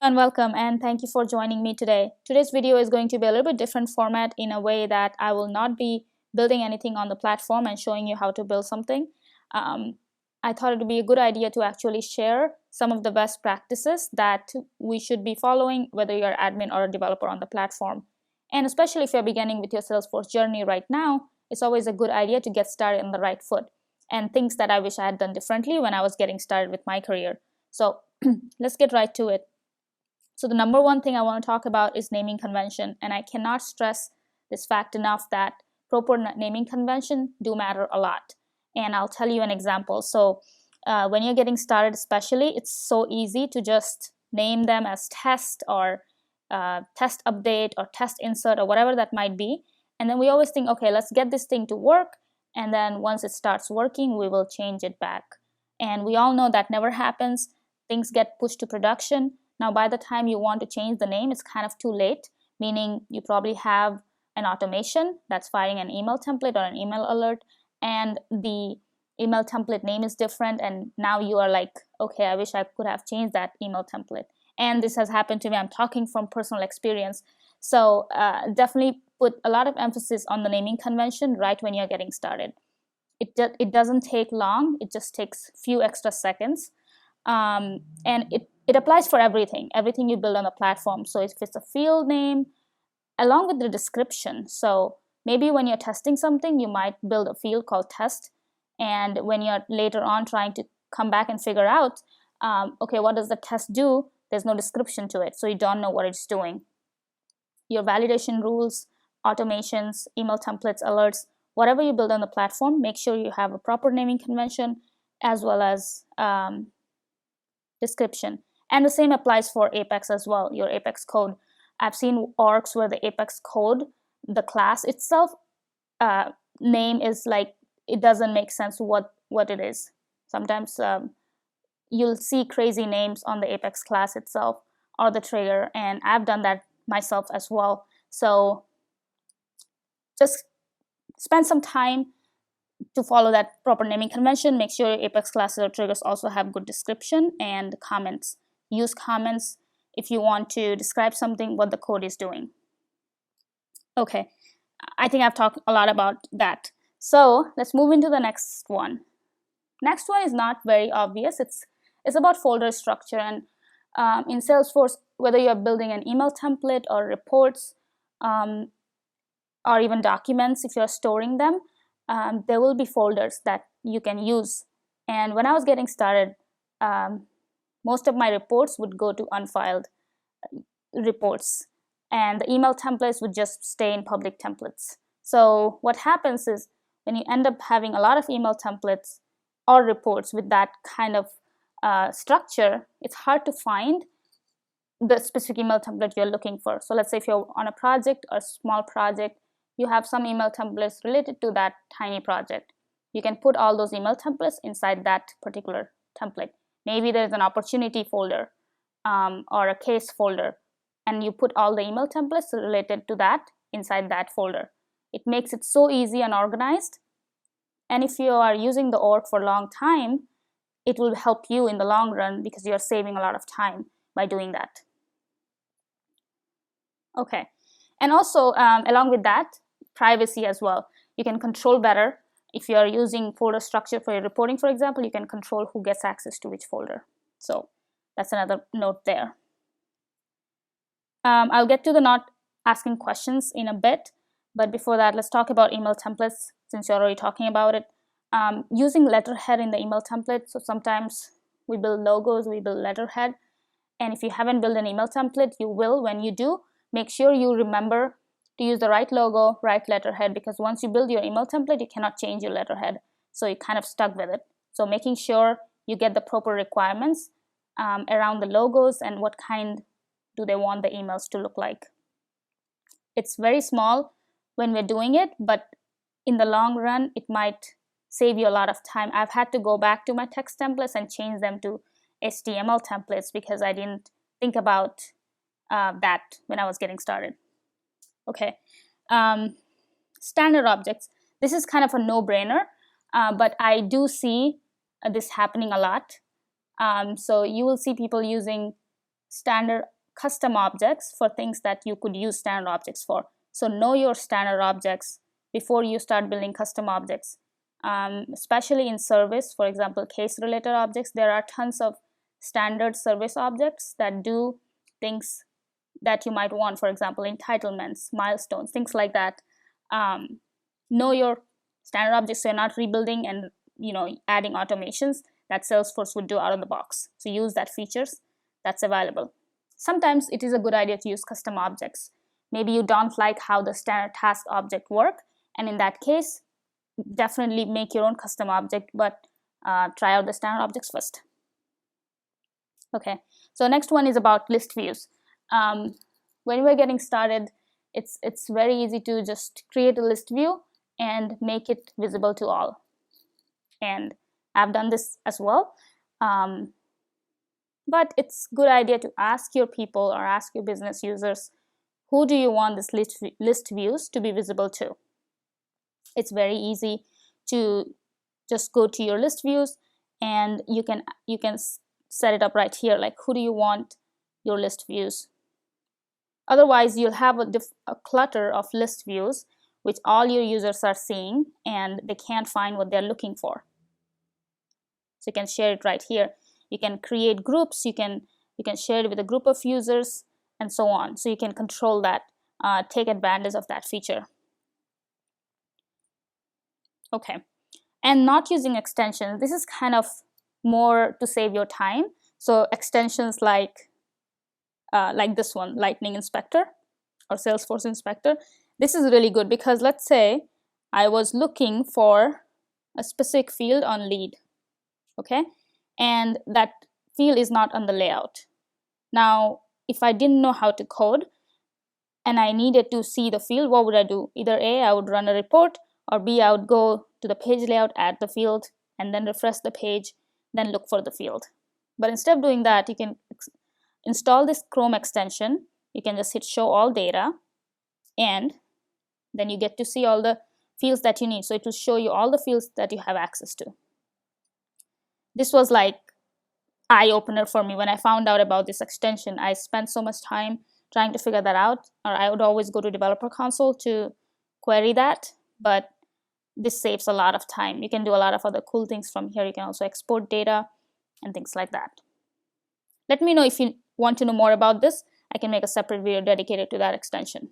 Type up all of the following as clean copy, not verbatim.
And welcome, and thank you for joining me today. Today's video is going to be a little bit different format in a way that I will not be building anything on the platform and showing you how to build something. I thought it would be a good idea to actually share some of the best practices that we should be following, whether you're admin or a developer on the platform. And especially if you're beginning with your Salesforce journey right now, it's always a good idea to get started on the right foot, and things that I wish I had done differently when I was getting started with my career. So let's get right to it. So the number one thing I want to talk about is naming convention, and I cannot stress this fact enough that proper naming convention do matter a lot. And I'll tell you an example. So when you're getting started especially, it's so easy to just name them as test or test update or test insert or whatever that might be. And then we always think, okay, let's get this thing to work, and then once it starts working, we will change it back. And we all know that never happens. Things get pushed to production. Now, by the time you want to change the name, it's kind of too late, meaning you probably have an automation that's firing an email template or an email alert, and the email template name is different, and now you are like, okay, I wish I could have changed that email template. And this has happened to me. I'm talking from personal experience. So definitely put a lot of emphasis on the naming convention right when you're getting started. It doesn't take long. It just takes few extra seconds. And it applies for everything you build on the platform. So if it's a field name, along with the description. So maybe when you're testing something, you might build a field called test. And when you're later on trying to come back and figure out, okay, what does the test do? There's no description to it, so you don't know what it's doing. Your validation rules, automations, email templates, alerts, whatever you build on the platform, make sure you have a proper naming convention as well as description. And the same applies for Apex as well, your Apex code. I've seen orgs where the Apex code, the class itself, name is like, it doesn't make sense what it is. Sometimes you'll see crazy names on the Apex class itself or the trigger, and I've done that myself as well. So just spend some time to follow that proper naming convention. Make sure your Apex classes or triggers also have good description and comments. Use comments if you want to describe something, what the code is doing. Okay, I think I've talked a lot about that. So let's move into the next one. Next one is not very obvious. It's about folder structure. And in Salesforce, whether you're building an email template or reports or even documents, if you're storing them, there will be folders that you can use. And when I was getting started, most of my reports would go to unfiled reports, and the email templates would just stay in public templates. So what happens is when you end up having a lot of email templates or reports with that kind of structure, it's hard to find the specific email template you're looking for. So let's say if you're on a project or small project, you have some email templates related to that tiny project. You can put all those email templates inside that particular template. Maybe there's an opportunity folder or a case folder, and you put all the email templates related to that inside that folder. It makes it so easy and organized. And if you are using the org for a long time, it will help you in the long run because you're saving a lot of time by doing that. Okay, and also along with that, privacy as well. You can control better. If you're using folder structure for your reporting, for example, you can control who gets access to which folder. So that's another note there. I'll get to the not asking questions in a bit, but before that, let's talk about email templates since you're already talking about it. Using letterhead in the email template. So sometimes we build logos, we build letterhead, and if you haven't built an email template, you will. When you do, make sure you remember to use the right logo, right letterhead, because once you build your email template, you cannot change your letterhead. So you're kind of stuck with it. So making sure you get the proper requirements around the logos and what kind do they want the emails to look like. It's very small when we're doing it, but in the long run, it might save you a lot of time. I've had to go back to my text templates and change them to HTML templates because I didn't think about that when I was getting started. Okay, standard objects. This is kind of a no-brainer, but I do see this happening a lot. So you will see people using standard custom objects for things that you could use standard objects for. So know your standard objects before you start building custom objects. Especially in service, for example, case-related objects, there are tons of standard service objects that do things that you might want, for example, entitlements, milestones, things like that. Know your standard objects so you're not rebuilding and adding automations that Salesforce would do out of the box. So use that features that's available. Sometimes it is a good idea to use custom objects. Maybe you don't like how the standard task object work, and in that case, definitely make your own custom object, but try out the standard objects first. Okay, so next one is about list views. When we're getting started, it's very easy to just create a list view and make it visible to all. And I've done this as well. But it's a good idea to ask your people or ask your business users, who do you want this list views to be visible to? It's very easy to just go to your list views, and you can set it up right here, like who do you want your list views. Otherwise, you'll have a clutter of list views which all your users are seeing and they can't find what they're looking for. So you can share it right here. You can create groups, you can share it with a group of users, and so on. So you can control that, take advantage of that feature. Okay, and not using extensions. This is kind of more to save your time. So extensions like this one, Lightning Inspector or Salesforce Inspector. This is really good because let's say I was looking for a specific field on lead, okay, and that field is not on the layout. Now, if I didn't know how to code and I needed to see the field, what would I do? Either A, I would run a report, or B, I would go to the page layout, add the field, and then refresh the page, then look for the field. But instead of doing that, you can install this Chrome extension. You can just hit show all data, and then you get to see all the fields that you need. So it will show you all the fields that you have access to. This was like eye-opener for me when I found out about this extension. I spent so much time trying to figure that out, or I would always go to Developer Console to query that, but this saves a lot of time. You can do a lot of other cool things from here. You can also export data and things like that. Let me know if you want to know more about this. I can make a separate video dedicated to that extension.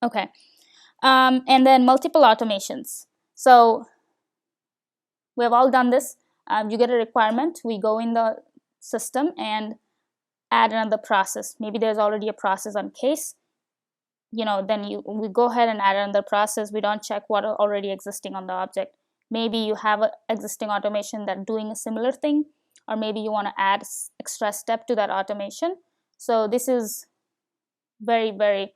Okay, and then multiple automations. So we have all done this. You get a requirement, we go in the system and add another process. Maybe there's already a process on case, then we go ahead and add another process. We don't check what are already existing on the object. Maybe you have an existing automation that's doing a similar thing, or maybe you want to add extra step to that automation. So this is very, very,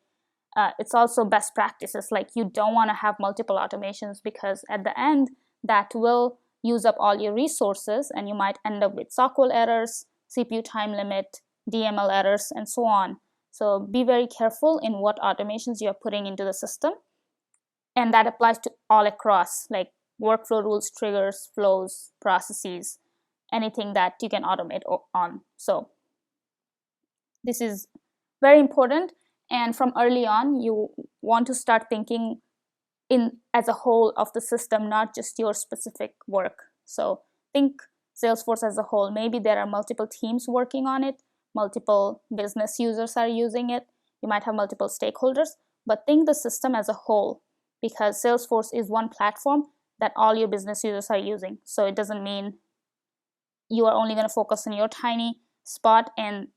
it's also best practices. Like you don't want to have multiple automations because at the end that will use up all your resources and you might end up with SQL errors, CPU time limit, DML errors, and so on. So be very careful in what automations you're putting into the system. And that applies to all across, like workflow rules, triggers, flows, processes, anything that you can automate on. So this is very important. And from early on, you want to start thinking in as a whole of the system, not just your specific work. So think Salesforce as a whole. Maybe there are multiple teams working on it, multiple business users are using it, you might have multiple stakeholders, but think the system as a whole, because Salesforce is one platform that all your business users are using. So it doesn't mean you are only going to focus on your tiny spot, and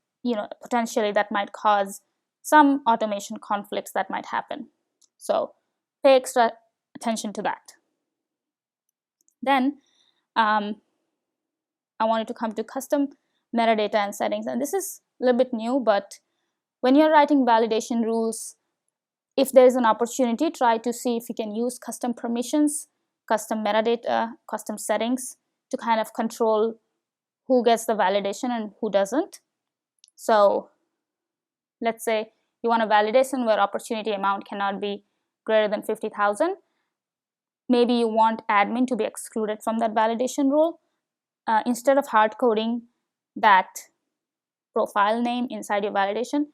potentially that might cause some automation conflicts that might happen. So pay extra attention to that. Then I wanted to come to custom metadata and settings, and this is a little bit new, but when you're writing validation rules, if there is an opportunity, try to see if you can use custom permissions, custom metadata, custom settings to kind of control who gets the validation and who doesn't. So let's say you want a validation where opportunity amount cannot be greater than 50,000. Maybe you want admin to be excluded from that validation rule. Instead of hard coding that profile name inside your validation,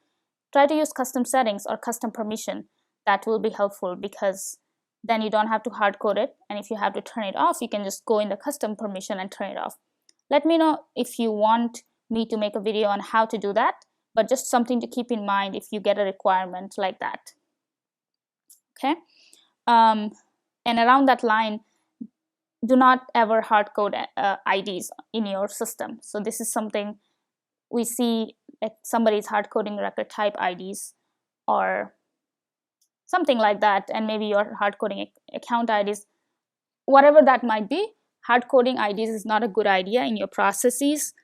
try to use custom settings or custom permission. That will be helpful because then you don't have to hard code it. And if you have to turn it off, you can just go in the custom permission and turn it off. Let me know if you want me to make a video on how to do that, but just something to keep in mind if you get a requirement like that. Okay. And around that line, do not ever hard code IDs in your system. So this is something we see, like somebody's hard coding record type IDs or something like that, and maybe you're hard coding account IDs, whatever that might be. Hard coding IDs is not a good idea in your processes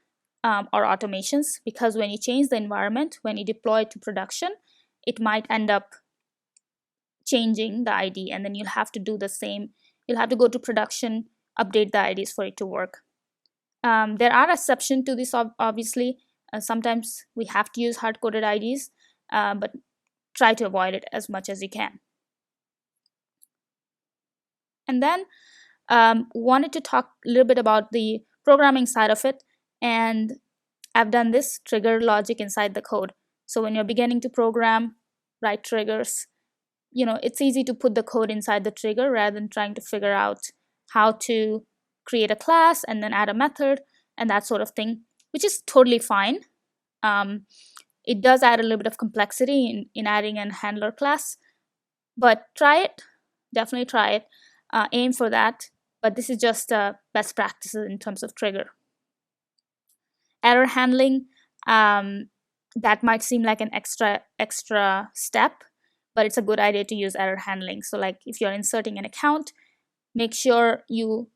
or automations, because when you change the environment, when you deploy it to production, it might end up changing the ID, and then you'll have to do the same. You'll have to go to production, update the IDs for it to work. There are exceptions to this, obviously. Sometimes we have to use hard-coded IDs, but try to avoid it as much as you can. And then wanted to talk a little bit about the programming side of it, and I've done this trigger logic inside the code. So when you're beginning to program, write triggers, it's easy to put the code inside the trigger rather than trying to figure out how to create a class and then add a method and that sort of thing, which is totally fine. It does add a little bit of complexity in adding a handler class, but try it. Definitely try it. Aim for that. But this is just best practices in terms of trigger. Error handling, that might seem like an extra step, but it's a good idea to use error handling. So like if you're inserting an account, make sure you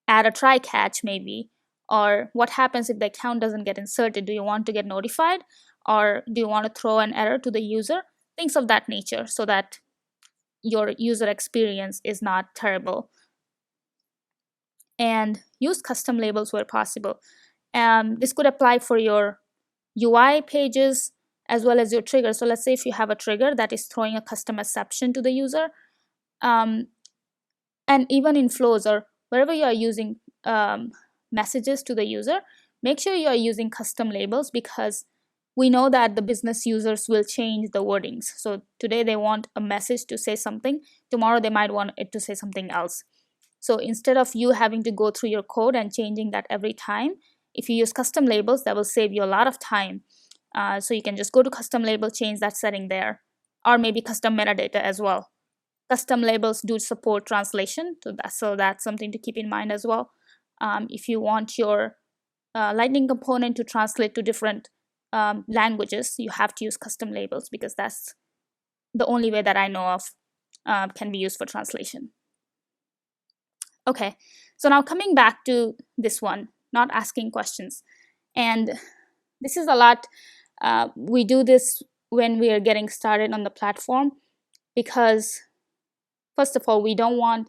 add a try catch maybe, or what happens if the account doesn't get inserted? Do you want to get notified, or do you want to throw an error to the user? Things of that nature, so that your user experience is not terrible. And use custom labels where possible. This could apply for your UI pages as well as your trigger. So let's say if you have a trigger that is throwing a custom exception to the user, and even in flows or wherever you are using messages to the user, make sure you are using custom labels, because we know that the business users will change the wordings. So today they want a message to say something, tomorrow they might want it to say something else. So instead of you having to go through your code and changing that every time, if you use custom labels, that will save you a lot of time. So you can just go to custom label, change that setting there, or maybe custom metadata as well. Custom labels do support translation, so that's something to keep in mind as well. If you want your Lightning component to translate to different languages, you have to use custom labels, because that's the only way that I know of can be used for translation. Okay, so now coming back to this one, not asking questions. And this is a lot. We do this when we are getting started on the platform, because first of all, we don't want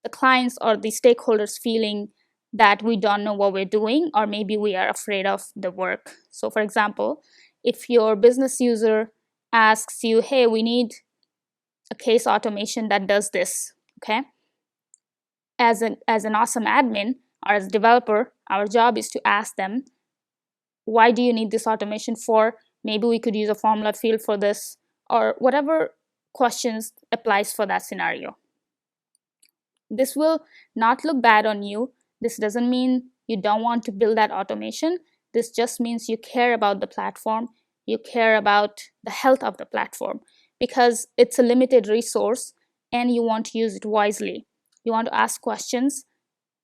the clients or the stakeholders feeling that we don't know what we're doing, or maybe we are afraid of the work. So for example, if your business user asks you, hey, we need a case automation that does this, okay? As an awesome admin or as a developer, our job is to ask them, why do you need this automation for? Maybe we could use a formula field for this, or whatever questions applies for that scenario. This will not look bad on you. This doesn't mean you don't want to build that automation. This just means you care about the platform. You care about the health of the platform, because it's a limited resource and you want to use it wisely. You want to ask questions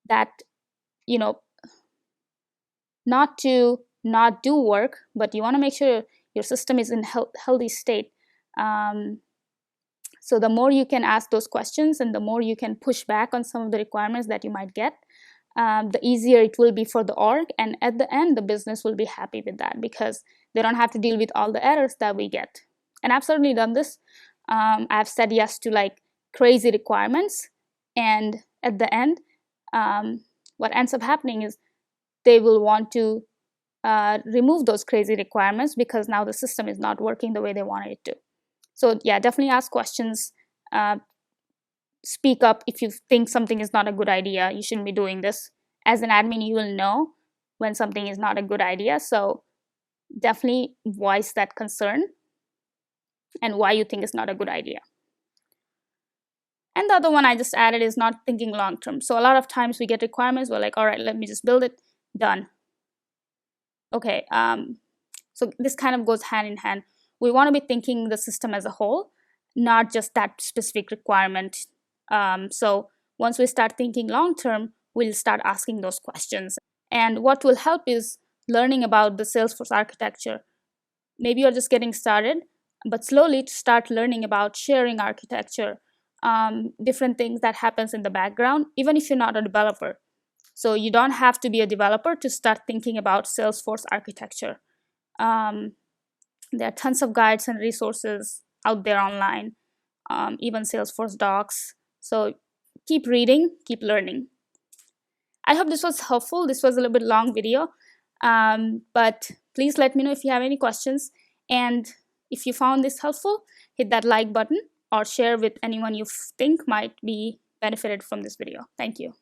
that, not to not do work, but you want to make sure your system is in healthy state. So the more you can ask those questions and the more you can push back on some of the requirements that you might get, the easier it will be for the org. And at the end, the business will be happy with that, because they don't have to deal with all the errors that we get. And I've certainly done this. I've said yes to like crazy requirements. And at the end, what ends up happening is they will want to remove those crazy requirements, because now the system is not working the way they wanted it to. So yeah, definitely ask questions. Speak up if you think something is not a good idea. You shouldn't be doing this. As an admin, you will know when something is not a good idea. So definitely voice that concern and why you think it's not a good idea. And the other one I just added is not thinking long term. So a lot of times we get requirements, we're like, all right, let me just build it, done. Okay, so this kind of goes hand in hand. We want to be thinking the system as a whole, not just that specific requirement. So once we start thinking long term, we'll start asking those questions. And what will help is learning about the Salesforce architecture. Maybe you're just getting started, but slowly to start learning about sharing architecture, different things that happens in the background, even if you're not a developer. So you don't have to be a developer to start thinking about Salesforce architecture. There are tons of guides and resources out there online, even Salesforce docs. So keep reading, keep learning. I hope this was helpful. This was a little bit long video, but please let me know if you have any questions. And if you found this helpful, hit that like button or share with anyone you think might be benefited from this video. Thank you.